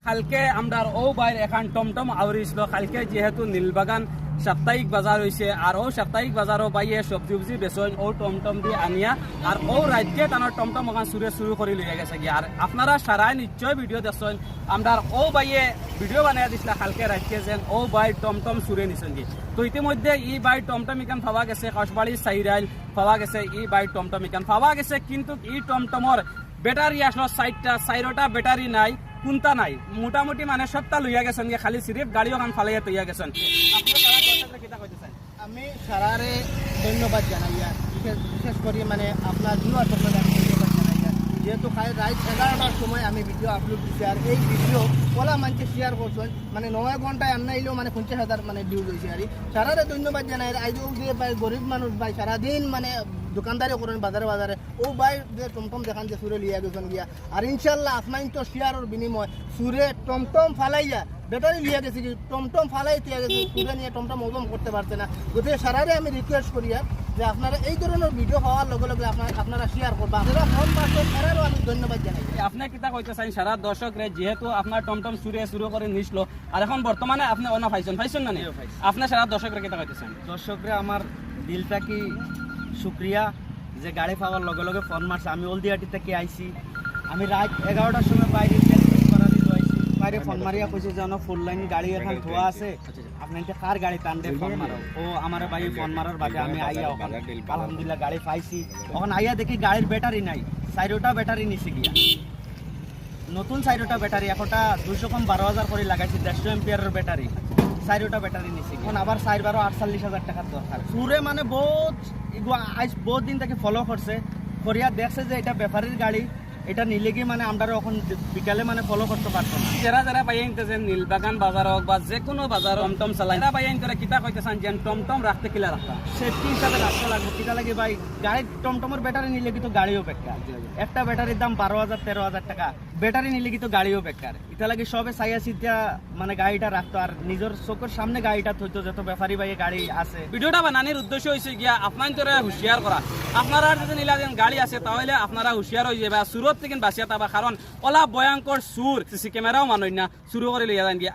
কালকে আমরা ও বাইর এখন টমটম আউরিছিল কালকে যেহেতু নীলবাগান সাপ্তাহিক বাজার হয়েছে আর ও সাপ্তাহিক বাজারও বাইয়ে সবজি উবজি বেচন ও টমটম দিয়ে আনিয়া আর ও রাজ্যে তানোর টমটম ওখান সুরে শুরু করে লইয়া গেছে গিয়ে আর আপনারা সারাই নিশ্চয় ভিডিও দেখছেন আমরা ও বাইয়ে ভিডিও বানিয়ে দিছিল কালকে রাজ্যে যেন ও বাই টমটম সুরে নিছেন গিয়ে তো ইতিমধ্যে ই বাই টমটম ইকান পাওয়া গেছে কসবাড়ি সাইরাইল পাওয়া গেছে ই বাই টমটম ইকান পাওয়া গেছে কিন্তু ই টমটমর ব্যাটারি আসলো সাইরোটা ব্যাটারি নাই কোনটা নাই মোটামুটি মানে সবটা লইয়া গেছেন গিয়ে খালি সিরিফ গাড়ি ওখান ফালাইয়া তৈয়া গেছেন আমি সারারে ধন্যবাদ জানাইয়া বিশেষ করে মানে আপনার ভিউয়ার পক্ষ থেকে আমি ধন্যবাদ জানাইয়া যেহেতু রাত 11টার সময় আমি ভিডিও আপলোড দিচ্ছি আর এই ভিডিও পলা মানুষে শেয়ার করছেন মানে 9 ঘন্টায় আনাইলেও মানে 50,000 মানে ভিউ হয়েছে আর সারারে ধন্যবাদ জানাই আজও যে ভাই গরিব মানুষ ভাই সারাদিন মানে দোকানদারি করেন বাজারে ও ভাই যে টমটম দেখান যে সুরে লিয়া গেছেন গিয়া আর ইনশাল্লাহ আসমাইন তো শেয়ারের বিনিময় সুরে টমটম ফালাইয়া ব্যাটারি লিয়া গেছে কি টমটম ফালাই দিয়ে গেছে সুরে নিয়ে টমটম ওজন করতে পারছে না গতিকে সারারে আমি রিকোয়েস্ট করি যে আপনারা এই ধরনের ভিডিও পাওয়ার লগে লগে আপনারা শেয়ার করবা আপনারা ফোন পাচ্ছেন সারারও আমি ধন্যবাদ জানাই আপনি কিতা কইতে চাই সারা দর্শকরে যেহেতু আপনার টমটম সুরে শুরু করে নিছিল আর এখন বর্তমানে আপনি অন্য পাইছেন না আপনি সারা দর্শকরে কিতা কইতে চান দর্শকরে আমার দিলটা কি শুক্রিয়া যে গাড়ি পাওয়ার লগে লগে ফোন মারছে আমি হলদিয়াটি থেকে আইছি আমি রাত 11টার সময় বাইরে বাইরে ফোন মারিয়া কইছে যে ফুল লাইন গাড়ি এখন ধোয়া আছে আপনি এটা কার গাড়ি টানতে ফোন মারো ও আমার ভাই ফোন মারার বাদে আমি আইয়া ওখানে আলহামদুলিল্লাহ গাড়ি পাইছি ওখানে আইয়া দেখি গাড়ির ব্যাটারি নাই সাইডোটা ব্যাটারি নিছে গিয়া নতুন সাইডোটা ব্যাটারি এখনটা 200 কম 12,000 করে লাগাইছি 150 এম্পিয়ারের ব্যাটারি সাইডোটা ব্যাটারি নিছে এখন আবার 48,000 টাকার দরকার সুরে মানে বহুত দিন থেকে ফলো করছে করিয়া দেখছে যে এটা ব্যাপারীর গাড়ি এটা নিলে কি মানে আমরা এখন বিকালে মানে ফলো করতে পারতো না যারা পাইতে যে নীলবাগান বাজার হোক বা যে কোনো বাজার টমটম চালাই তারা পাইন করে কিতা কইতে চান যে টমটম রাখতে কিলা রাখা সেফটি হিসাবে রাখতে লাগবে কিটা লাগে ভাই গাড়ির টমটমের ব্যাটারি নিলে কিন্তু গাড়িও বেকার একটা ব্যাটারির দাম 12,000 13,000 টাকা ব্যাটারি নিলে কিন্তু গাড়িও বেকার এটা লাগে সবে চাইয়া সিদ্ধা মানে গাড়িটা রাখতো আর নিজের চোখের সামনে গাড়িটা থইতো যত ব্যাপারী ভাই গাড়ি আছে ভিডিওটা বানানোর উদ্দেশ্য হয়েছে গিয়া আপনার তোরা হুঁশিয়ার করা আপনারা যদি নিলা গাড়ি আছে তাহলে আপনারা হুঁশিয়ার হয়ে যাবে সুরত থেকে বাঁচিয়া থাকবা কারণ ওলা ভয়ঙ্কর সুর সিসি ক্যামেরাও মানই না শুরু করে লিয়া যান গিয়া